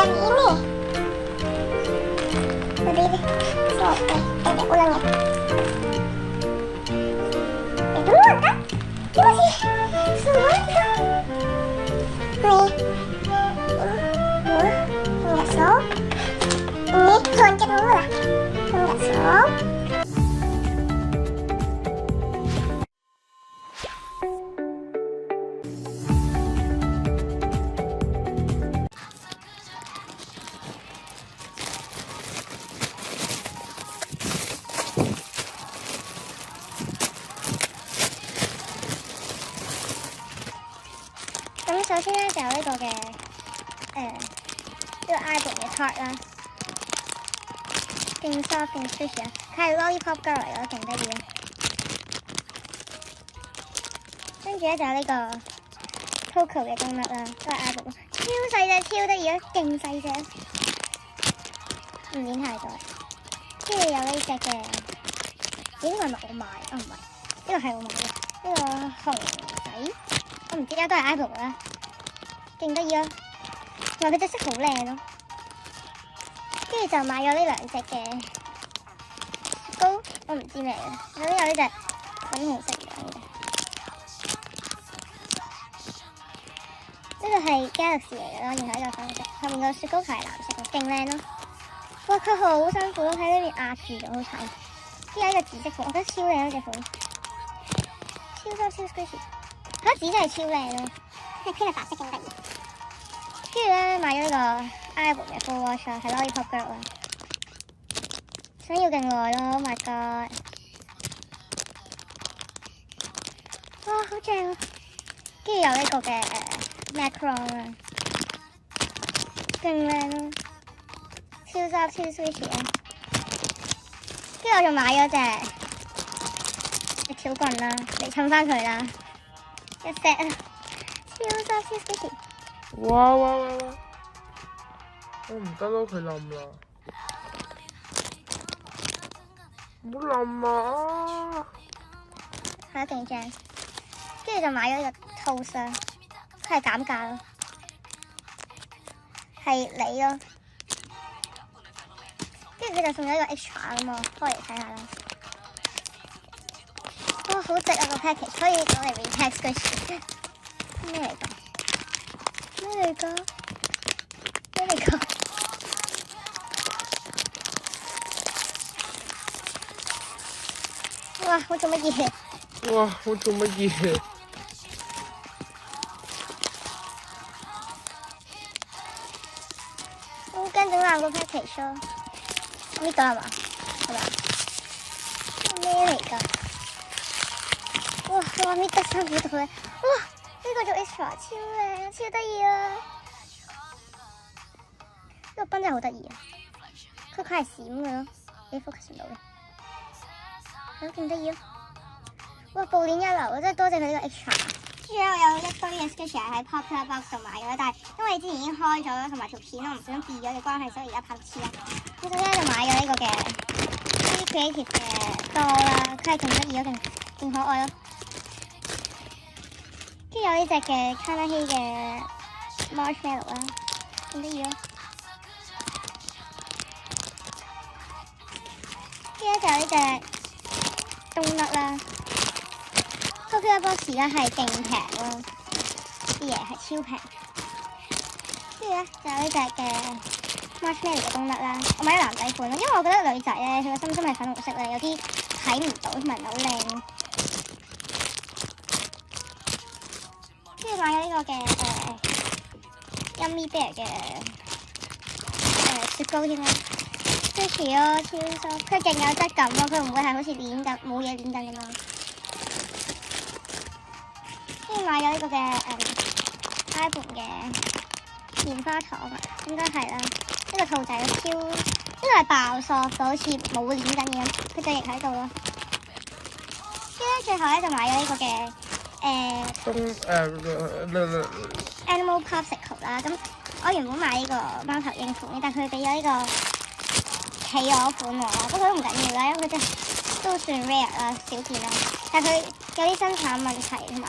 lagi ini. Lebih so, ada ulangnya. Duluan kan? Ini masih semua itu. Nih. Enggak so. Ini loncat dulu lah. Enggak so.咁首先咧就有呢個嘅呢個 Ibon 嘅 tart 啦，勁 soft 勁 squishy 啊，佢係 lollipop girl 嚟咯，勁得意啊！跟住咧就有呢個 Coco 嘅冬甩啦，都係 Ibon，超細隻，超得意啊，勁細隻，唔捻太多。跟住有呢隻嘅，呢個係咪我買？啊唔係，呢個係我買嘅，呢個紅仔。我唔知啊，都係 Ibon 啦，勁得意啊！同埋佢隻色好靚咯，跟住就買咗呢兩隻嘅雪糕，我唔知咩嘅，有呢隻粉紅色樣嘅，呢個係 Galaxy 嚟嘅咯，然後呢個粉紅色，後面個雪糕係藍色嘅，勁靚咯！哇，佢好辛苦咯，喺呢邊壓住咗，好慘。跟住呢個紫色款，我覺得超靚呢隻款，超濕超 squishy。嗰紙真係超靚咯，佢係白色勁得意。跟住咧買咗呢個 Ibon 嘅 full watch 啦，係 lollipop girl 啦，想要勁耐咯 ，Oh my god！ 哇，好正啊！跟住有呢個嘅macaron 啦，勁靚咯，超濕超 squishy 啊！跟住我仲買咗隻條棍啦，嚟襯翻佢啦。一 set 啊，超濕超 squishy。哇！我唔得咯，佢冧啦，唔好冧啊！係啊，勁正。跟住就買咗呢個 toast 啦，佢係減價咯，係你咯。跟住佢就送咗一個 extra 咁啊，開嚟睇下啦。哇，好值啊個 package，可以攞嚟 repack squishy。咩嚟㗎？咩嚟㗎？咩嚟㗎？哇！我做乜嘢？哇！我做乜嘢？我驚整爛個 package 咯。呢個係嘛？係咪？咩嚟㗎？哇！我搣得辛苦到咧，哇！呢個做 extra 超靚，超得意啊！呢個賓真係好得意啊！佢係閃嘅咯，你 focus 唔到嘅，好勁得意啊！哇！布鏈一流啊，真係多謝佢呢個 extra。跟住咧，我有一堆嘅 sketch 喺 Popular Box 度買嘅啦，但係因為之前已經開咗啦，同埋條片我唔想變咗嘅關係，所以而家拍黐啦。咁所以咧就買咗呢個嘅 Creative 嘅多啦，佢係勁得意咯，勁可愛咯。跟住有呢隻嘅 Kanahi 嘅 Marshmallow 啦，勁得意咯。跟住咧就有呢隻冬甩啦。Popular Box 而家係勁平咯，啲嘢係超平。跟住咧就有呢隻嘅 Marshmallow 嘅冬甩啦，我買咗男仔款咯，因為我覺得女仔咧佢個心心係粉紅色咧，有啲睇唔到同埋唔係好靚。跟住買咗呢個嘅Yummy Bear 嘅雪糕添啦 ，squishy 咯，超soft，佢勁有質感咯，佢唔會係好似攣緊冇嘢攣緊咁樣。跟住買咗呢個嘅Ibon 嘅棉花糖啊，應該係啦。呢個兔仔超，呢個係爆 soft 好似冇攣緊嘅咁，佢隻翼喺度咯。跟住最後咧就買咗呢個嘅Animal Popsicle 啦，咁我原本買呢個貓頭鷹款嘅，但係佢俾咗呢個企鵝款我，不過都唔緊要啦，因為佢真係都算 rare 啦，少見啦。但係佢有啲生產問題同埋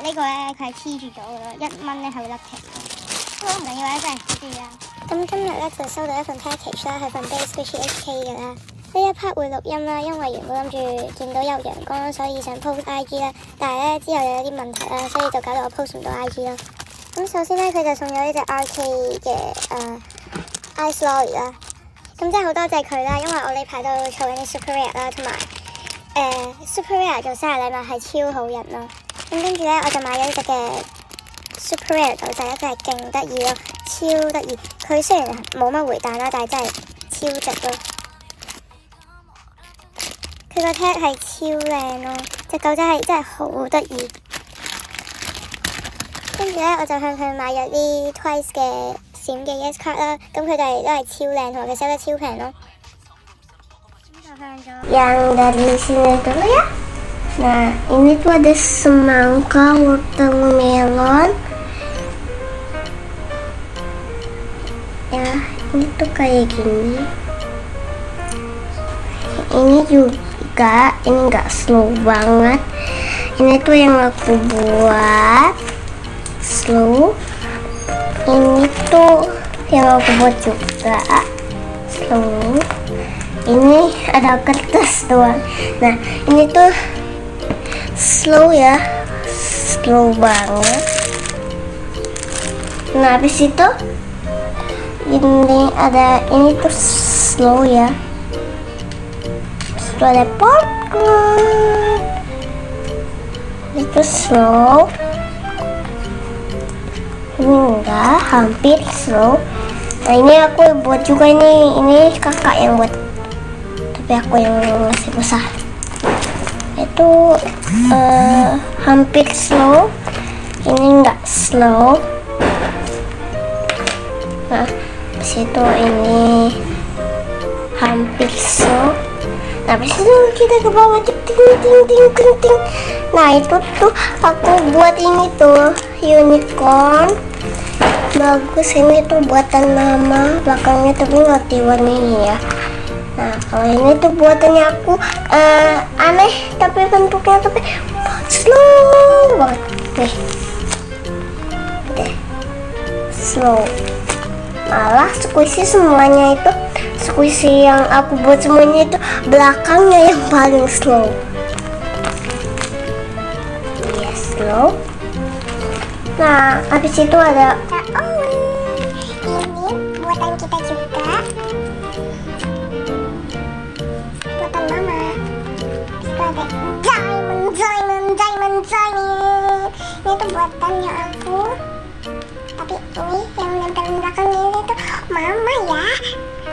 呢個咧，佢係黐住咗嘅咯，1蚊咧係會甩皮嘅。唔緊要啊，真係好啲啊！咁今日咧就收到一份 package 啦，係份 Base Squishy HK 嘅啦。呢一 part 會錄音啦，因為原本諗住見到有陽光，所以想 post IG 啦。但係咧之後又有啲問題啦，所以就搞到我 post 唔到 IG 啦。咁首先咧，佢就送咗呢隻 RK 嘅Ice Lolly 啦。咁真係好多謝佢啦，因為我呢排都儲緊啲 Super Rare 啦，同埋Super Rare 做生日禮物係超好人咯。咁跟住咧，我就買咗呢隻嘅 Super Rare 狗仔，真係勁得意咯，超得意。佢雖然冇乜回彈啦，但係真係超值咯。佢個 tag 係超靚咯，隻狗仔係真係好得意。跟住咧，我就向佢買咗啲 Twice 嘅閃嘅 Yes Card 啦，咁佢哋都係超靚，同埋佢收得超平咯。Yang dari sini dulu ya. Nah, ini tuh ada semangka, watermelon. Ya, ini tuh kayak gini. Ini juga, ini nggak slow banget. Ini tuh yang aku buat slow. Ini tuh yang aku buat juga slow. Ini ada kertas doang. Nah, ini tuh slow ya, slow banget. Nah, habis itu ini tuh slow ya. Terus ada popcorn. Itu slow. Ini enggak, hampir slow. Nah, ini aku buat juga ini kakak yang buat, tapi aku yang masih besar. Itu hampir slow, ini enggak slow. Nah, situ ini hampir slow. Nah, habis itu kita ke bawah, ting ting ting ting ting. Nah, itu tuh aku buat ini tuh unicorn. Bagus, ini tuh buatan mama, belakangnya tapi nggak diwarnai ya. Nah, kalau ini tuh buatannya aku aneh, tapi bentuknya tapi slow banget deh, slow. Malah squishy semuanya itu, squishy yang aku buat semuanya itu belakangnya yang paling slow. Iya, slow. Nah, habis itu ada ini buatan kita juga, buatan mama. Itu ada diamond. Ini tuh buatannya aku, tapi ini yang nempel belakangnya ini tuh mama ya,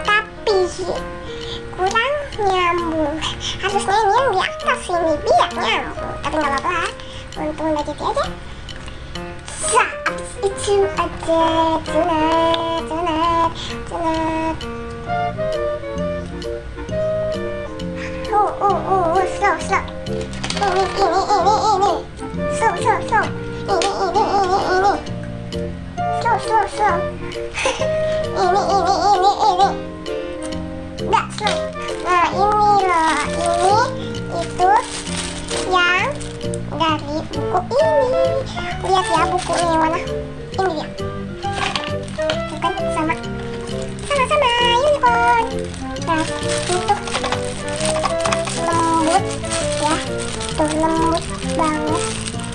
tapi kurang nyambung. Harusnya ini yang di atas ini biar nyambung, tapi nggak apa-apa, untung udah jadi aja. Abis itu ada donat. Slow. Ini. Slow. Ini. Slow. Ini. Nggak slow. Nah, ini loh. Ini itu yang dari buku ini. Lihat ya bukunya yang mana. Ini dia. Bukan sama unicorn. Nah, itu lembut ya. Tuh lembut banget.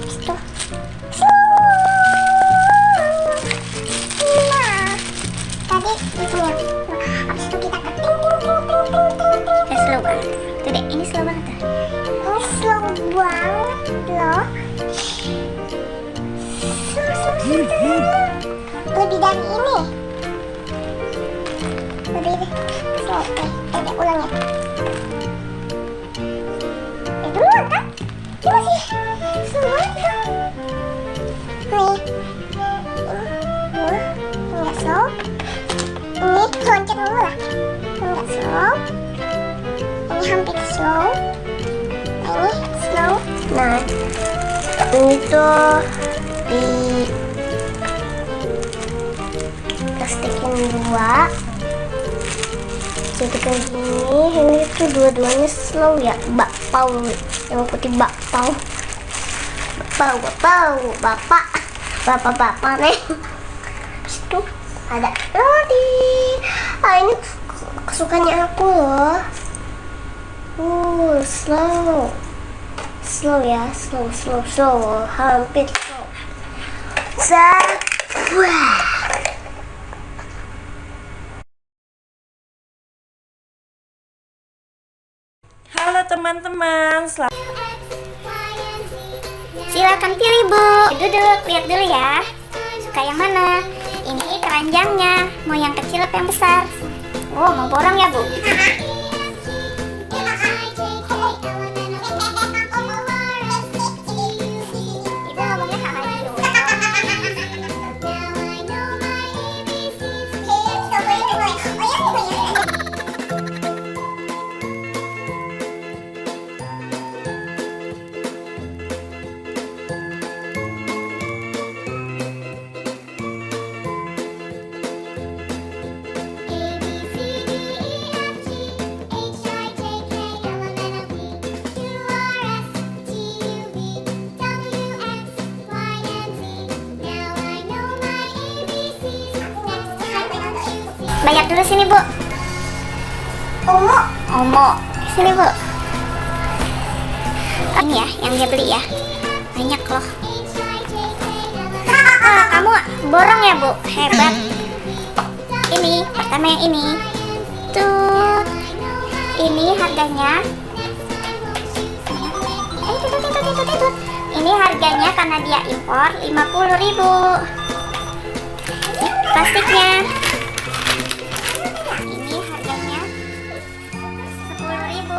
Itu. Nah, tadi itunya. Habis itu kita ke ting. Slow banget. Tuh deh, ini slow banget ya. Ini slow banget loh. Lebih dari ini. Lebih slow. Ada ulangnya. Duluan kan? Ini masih slow itu. Nih. Ini enggak slow. Ini loncat dulu lah. Enggak slow. Ini hampir slow. Ini slow. Nah, ini tuh di plastikin dua, jadi kayak gini. Ini tuh dua-duanya slow ya, bakpao, yang putih bakpao bapak nih. Tuh, ada Lodi. Ini kesukaannya aku loh. Slow. Slow ya, slow. Hampir slow. Wah. Halo teman-teman, Silakan pilih Bu. Duduk, lihat dulu ya. Suka yang mana? Ini keranjangnya. Mau yang kecil atau yang besar? Oh, mau borong ya Bu? Itu ngomongnya hahaha. Bayar dulu sini Bu. Omo. Sini Bu. Ini ya yang dia beli ya. Banyak loh. Kamu borong ya Bu. Hebat. Ini pertama yang ini. Tuh. Ini harganya. Tutut. Ini harganya karena dia impor 50.000. Plastiknya. Ini harganya 10.000.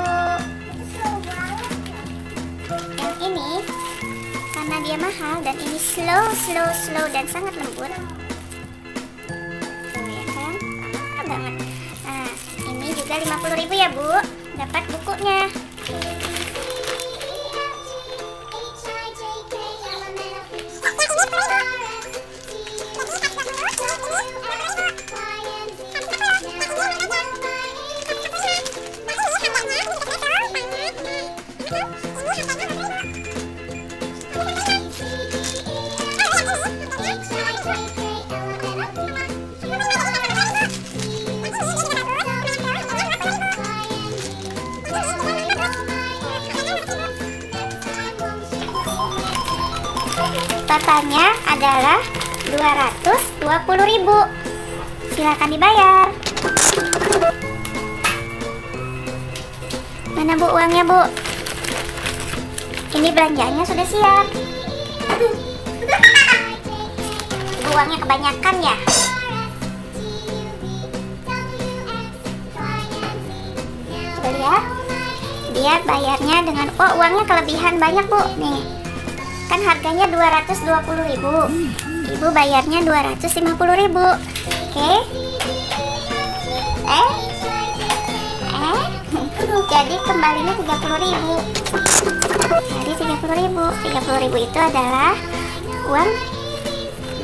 Yang ini karena dia mahal dan ini slow dan sangat lembut. Tuh ya kan, banget. Nah, ini juga 50.000 ya Bu. Dapat bukunya. Totalnya adalah 220.000. Silakan dibayar. Mana Bu uangnya Bu? Ini belanjaannya sudah siap. Uangnya kebanyakan ya? Coba lihat. Dia bayarnya dengan uangnya kelebihan banyak Bu. Nih. Kan harganya 220.000. Ibu bayarnya 250.000. Oke. Jadi kembalinya 30.000. Jadi 30.000. 30.000 itu adalah uang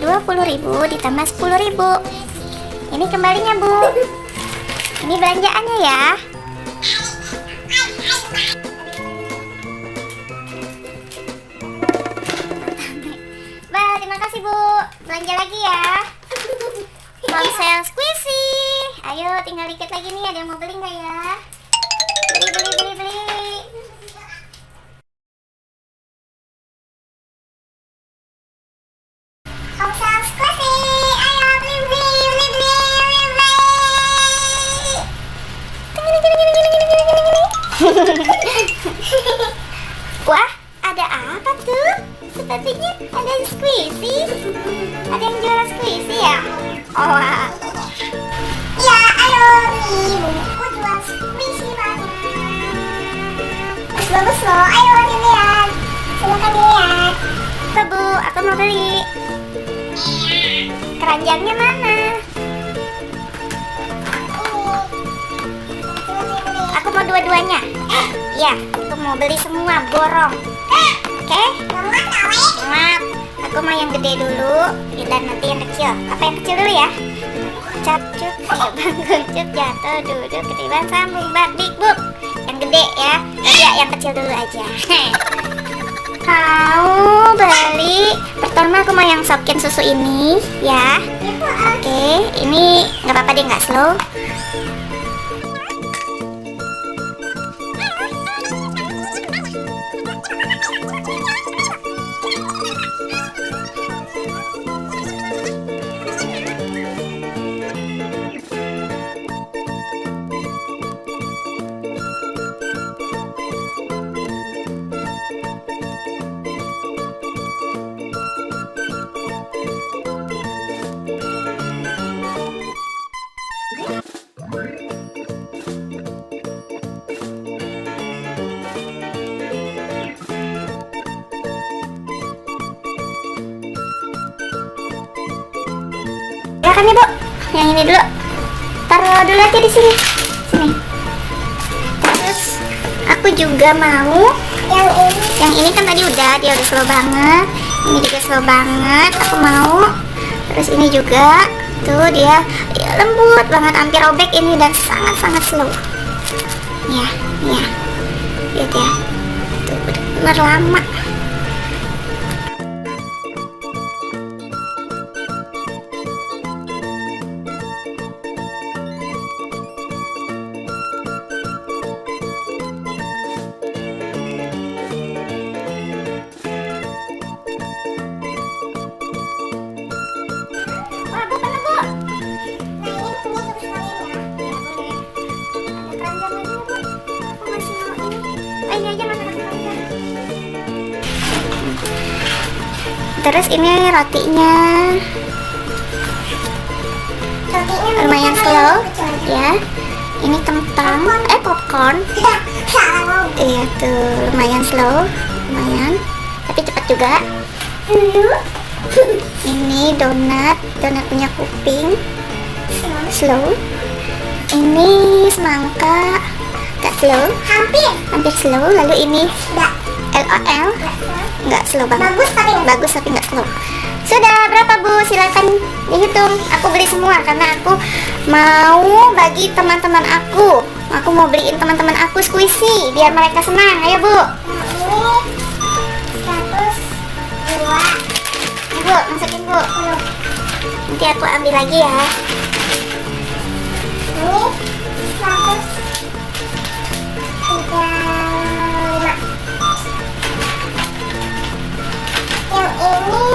20.000 ditambah 10.000. Ini kembalinya Bu. Ini belanjaannya ya. Terima kasih Bu. Belanja lagi ya. Ponsel squishy. Ayo tinggal dikit lagi nih. Ada yang mau beli nggak ya? Beli. Ponsel squishy. Ayo beli. Wah, ada apa tuh? Sepertinya ada squishy. Ada yang jual squishy ya? Oh, wah. Ya, ayo nih, buku jual squishy banget. Bagus loh, ayo dilihat. Silakan dilihat. Tuh Bu, aku mau beli. Keranjangnya mana? Aku mau dua-duanya. Iya, aku mau beli semua, borong. Oke? Maaf, aku mau yang gede dulu dan nanti yang kecil. Apa yang kecil dulu ya? Capcuk, bangun cuk, jatuh, duduk, ketiban, sambung, big book. Yang gede ya. Ya, yang kecil dulu aja. Mau beli Pertama aku mau yang Shopkin susu ini ya. Oke, ini nggak apa-apa deh, nggak slow. Ya kan ya Bu, yang ini dulu. Taruh dulu aja di sini. Sini. Terus aku juga mau yang ini kan tadi udah, dia udah slow banget. Ini juga slow banget. Aku mau. Terus ini juga, tuh dia lembut banget, hampir robek ini dan sangat-sangat slow. Ya, ya. Lihat ya. Tuh benar lama. Terus ini rotinya lumayan slow ya. Ini kentang, popcorn. Iya tuh lumayan slow, lumayan, tapi cepat juga. Ini donat punya kuping, slow. Ini semangka, gak slow, hampir slow. Lalu ini LOL, nggak slow banget. Bagus tapi nggak slow. Sudah berapa Bu? Silakan dihitung. Aku beli semua karena aku mau bagi teman-teman aku. Aku mau beliin teman-teman aku squishy biar mereka senang. Ayo Bu. Ini Bu, masukin Bu. Nanti aku ambil lagi ya. Ini 135. Yang ini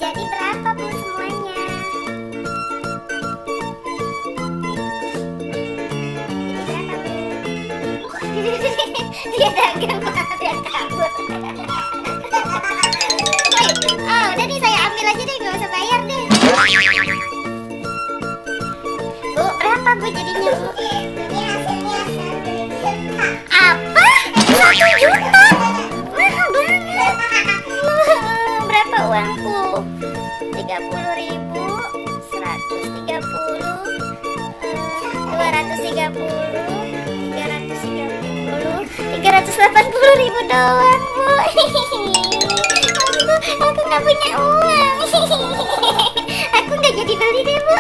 jadi berapa Bu semuanya? Dia dagang banget, dia kabur. Oh, udah nih saya ambil aja deh, nggak usah bayar deh. Bu, berapa Bu jadinya Bu? Ini hasilnya 1 juta. Apa? 1 juta? Mahal banget. Berapa uangku? 30.000, 130, 230, 380.000 doang Bu. Aku nggak punya uang. Aku nggak jadi beli deh Bu.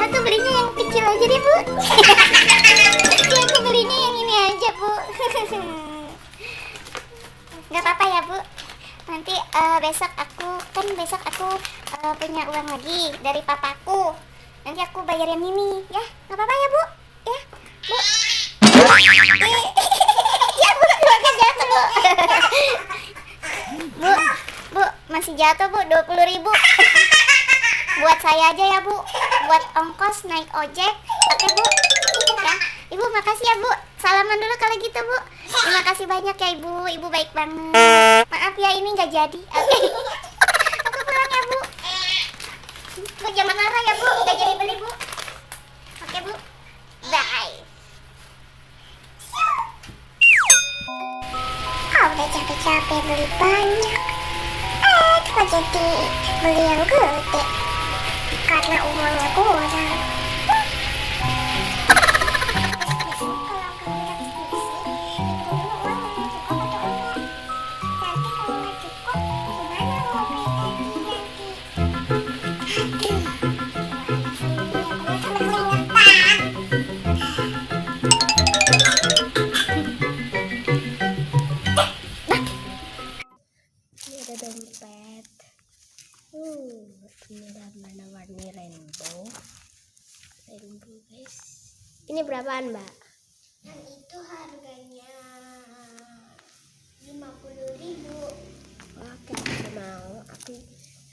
Aku belinya yang kecil aja deh Bu. Ya, aku belinya yang ini aja Bu. Nggak apa-apa ya Bu. Nanti besok aku punya uang lagi dari papaku. Nanti aku bayar yang ini ya. Nggak apa-apa ya Bu. Ya Bu. Ya Bu, doakan jangan Bu. Bu, masih jatuh Bu, 20.000. Buat saya aja ya Bu, buat ongkos naik ojek. Oke Bu, ya. Ibu makasih ya Bu, salaman dulu kalau gitu Bu. Terima kasih banyak ya Ibu baik banget. Maaf ya ini nggak jadi. Oke. Aku pulang ya Bu. Bu jangan marah ya Bu, nggak jadi beli Bu. Oke Bu, bye. Udah capek-capek beli banyak, kok jadi beli yang gede karena umurnya kurang. Ini ada dompet. Ini ada warna-warni rainbow guys. Ini berapaan Mbak? Yang itu harganya 50.000. Oke, aku mau. Aku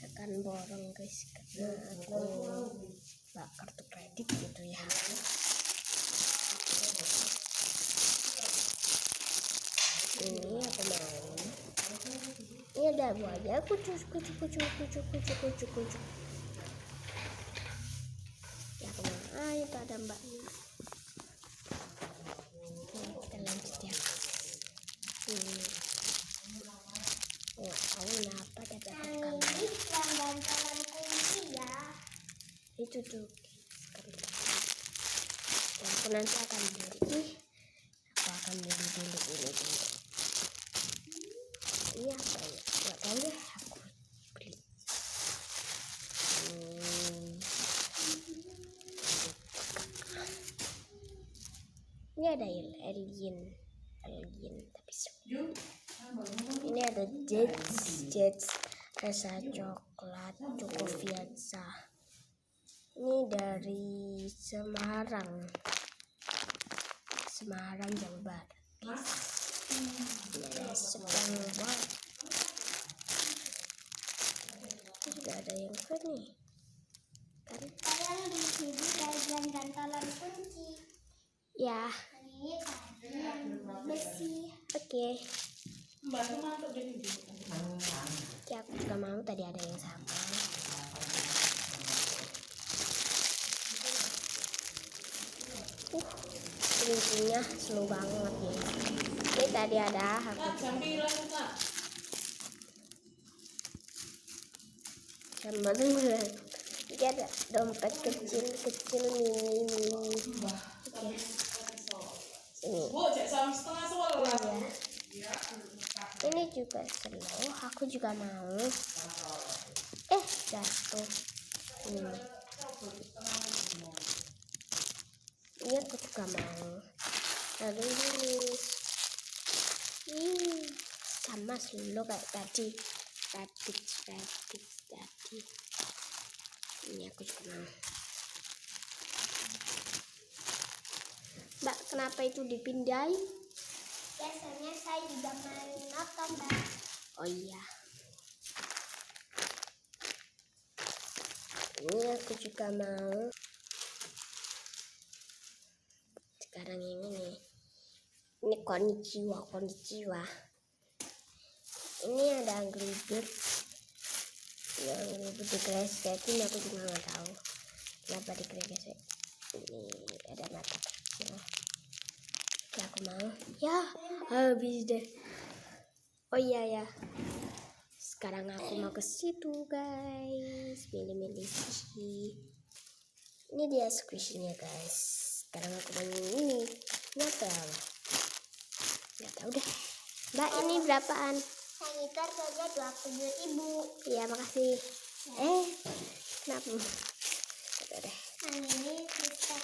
akan borong guys karena aku nggak kartu kredit gitu ya. Ini aku mau. Ini ada buahnya, kucuk. Ya aku mau. Itu ada mbaknya. Oke, kita lanjut ya. Tahu kenapa dapat kamera? Pelanggan kunci ya. Itu tuh. Aku nanti akan beli. Aku akan beli dulu ini. Ini apa ya? Nggak tahu ya. Aku beli. Ini ada alien tapi ini ada Jets rasa coklat Chocofiazza. Ini dari Semarang, Jawa Barat. Ini ada Spongebob. Ini juga ada yang keren nih. Kan? Kalian di sini kayak gantalan kunci. Ya. Ini tadi yang besi. Oke. Ya, aku juga mau. Tadi ada yang sama. Kelinci-nya slow banget ya. Ini tadi ada aku sama dengan ini ada dompet kecil mini. Oke. Ini. Ini juga slow. Aku juga mau. Jatuh. Ini aku juga mau. Lalu ini sama slow kayak tadi. Rabbit tadi. Ini aku juga mau. Mbak, kenapa itu dipindahin? Biasanya saya juga main nonton, Mbak. Oh iya. Ini aku juga mau. Sekarang ini nih. Ini konnichiwa. Ini ada Angry Birds. Yang digresek ini aku juga nggak tahu kenapa digresek. Ini ada mata kecil. Oke, aku mau. Ya, habis deh. Oh iya ya. Sekarang aku mau ke situ guys. Milih squishy. Ini dia squishy-nya guys. Sekarang aku mau ini. Ini apa? Nggak tahu deh. Mbak, ini berapaan? Yang itu harganya 20.000. Iya, makasih. Kenapa? Udah. Nah, ini kita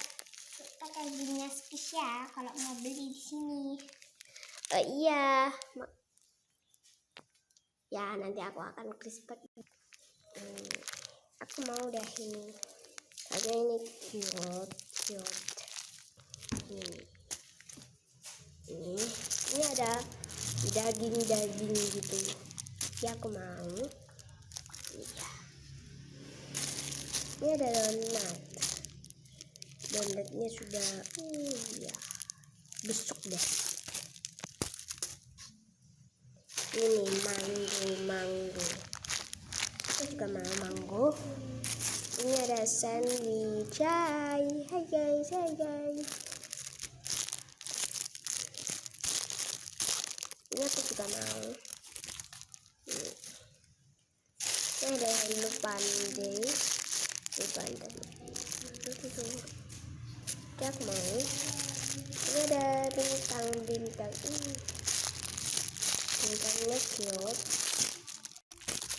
pakai bunga spesial kalau mau beli di sini. Iya. Ya, nanti aku akan crispet. Aku mau dah ini. Harga ini cute. Ini ada daging gitu ya, aku mau. Iya, ini ada donatnya sudah ya besok deh. Ini mango aku juga mau mango. Ini ada sandwich. Hai guys. Ini aku juga mau. Ini ada Hello Panda. Ini aku mau. Ini ada bintang. Bintangnya cute.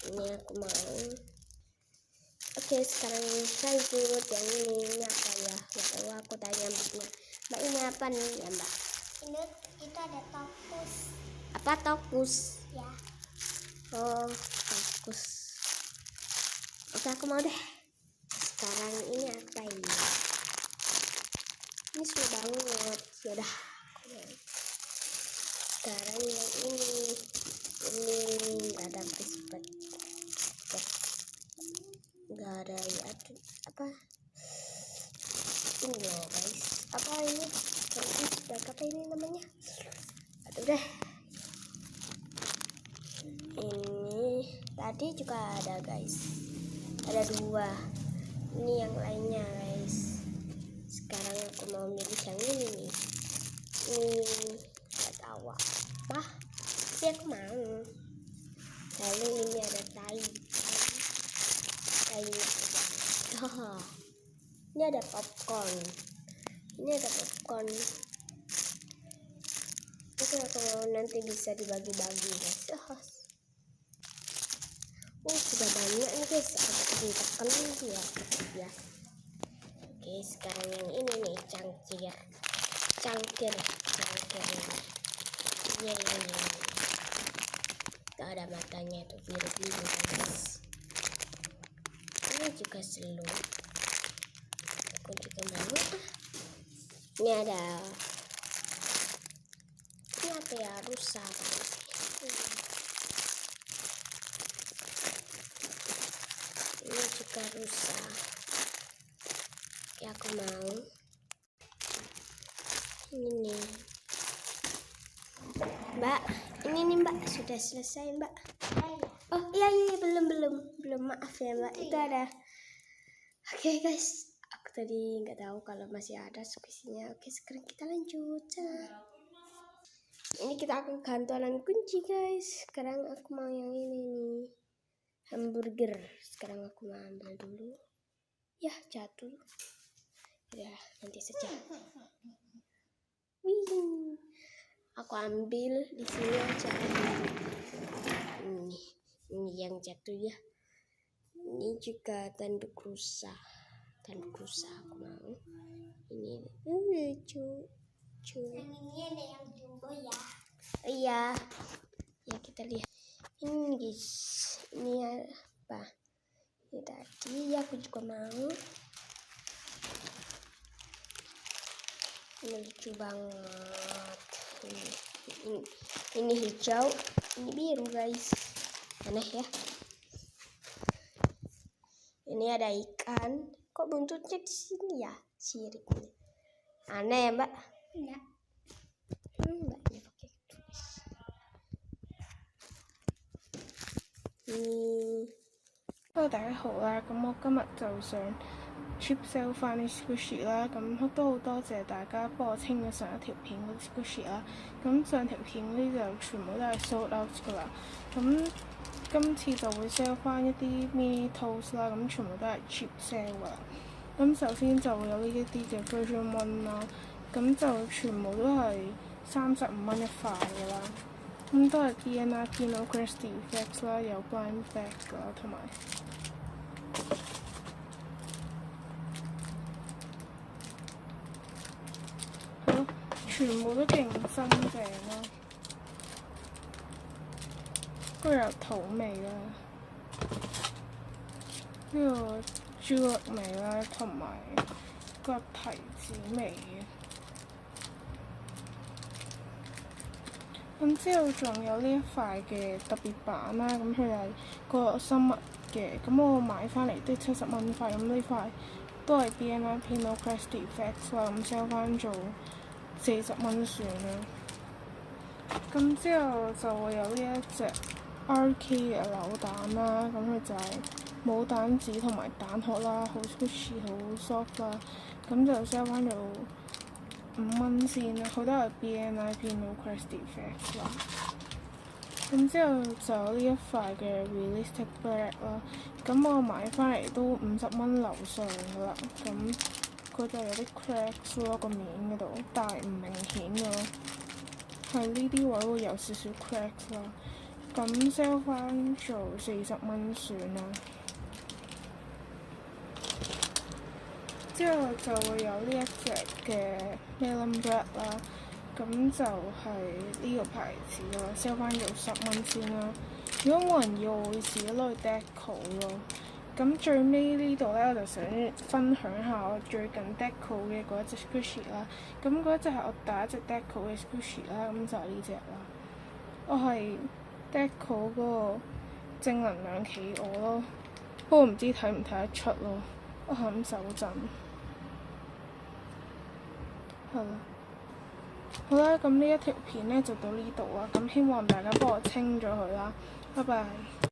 Ini aku mau. Oke, sekarang lanjut yang ini apa ya? Nggak tahu, aku tanya mbaknya. Mbak, ini apa nih ya mbak? Ini itu ada tokus. Apa tokus? Ya. Oh, tokus. Oke, aku mau deh. Sekarang ini apa ini? Ini sudah banget. Yaudah. Sekarang yang ini nggak ada biskuit. Nggak ada ya, apa ini loh guys, apa ini apa ini namanya, aduh deh. Ini tadi juga ada guys, ada 2. Ini yang lainnya guys. Sekarang aku mau milih yang ini nih. Ini nggak tahu apa sih, aku mau. Lalu ini ada tai. Ini ada popcorn. Ini aku mau nanti bisa dibagi-bagi guys. Sudah banyak nih guys. Agak ditekan ya. Oke, sekarang yang ini nih, cangkir ini. Gak ada matanya, itu biru guys. Ini juga selur. Aku juga mau. Ini ada. Ini apa ya? Rusa guys. Ini juga rusa. Oke, aku mau. Ini nih. Mbak, ini nih mbak, sudah selesai mbak. Oh iya, belum, maaf ya mbak, itu ada. Oke guys, aku tadi nggak tahu kalau masih ada squishy-nya. Oke, sekarang kita lanjut. Ini kita akan kantongan kunci guys. Sekarang aku mau yang ini nih, hamburger. Sekarang aku mau ambil dulu. Ya, jatuh. Ya, nanti saja. Wih, aku ambil di sini aja. Ini yang jatuh ya. Ini juga tanduk rusa aku mau. Ini lucu. Yang ini ada yang jumbo ya. Iya. Ya, kita lihat. Ini guys. Ini apa? Ini tadi aku juga mau. Ini lucu banget. Ini hijau, ini biru guys. Aneh ya. Ini ada ikan. Kok buntutnya di sini ya? Siripnya. Aneh ya mbak? Iya. Mbaknya pakai tulis. Ini. Hello，大家好啦！咁我今日就想 cheap sell 翻啲 squishy 啦，咁都好多謝大家幫我清咗上一條片嗰啲 squishy 啦。咁上條片嗰啲就全部都係 sold out 噶啦。咁今次就會 sell 翻一啲 mini toast 啦，咁全部都係 cheap sell 噶啦。咁首先就會有呢一啲嘅 version one 啦，咁就全部都係35蚊一塊噶啦。咁都係 DNR Pinot Grigio Effects 啦，有 blind bag 噶，同埋係咯，全部都勁新淨啦，跟住有土味啦，呢個豬肉味啦，同埋個提子味嘅。咁之後仲有呢一塊嘅特別版啦，咁佢係個生物嘅，咁我買翻嚟都70蚊塊，咁呢塊都係 BNI Pinot Crest Defects 啦，咁 sell 翻做40蚊算啦。咁之後就會有呢一隻 RK 嘅扭蛋啦，咁佢就係冇蛋紙同埋蛋殼啦，好 squishy 好 soft 啦，咁就 sell 翻做5蚊先啦，佢都係 BNI Pinot Crest Defects 啦。咁之後就有呢一塊嘅 Realistic Black 啦，咁我買翻嚟都50蚊樓上噶啦，咁佢就有啲 cracks 咯個面嗰度，但係唔明顯嘅咯，係呢啲位會有少少 cracks 啦。咁 sell 翻做40蚊算啦。之後就會有呢一隻嘅 Melon Black 啦，咁就係呢個牌子咯，sell 翻做10蚊先啦。如果冇人要，我會自己攞去 deco 咯。咁最尾呢度咧，我就想分享下我最近 deco 嘅嗰一隻 squishy 啦。咁嗰一隻係我第一隻 deco 嘅 squishy 啦，咁就係呢隻啦。我係 deco 嗰個正能量企鵝咯，不過唔知睇唔睇得出咯，我係咁手震。係啦，好啦，咁呢一條片咧就到呢度啦，咁希望大家幫我清咗佢啦，拜拜。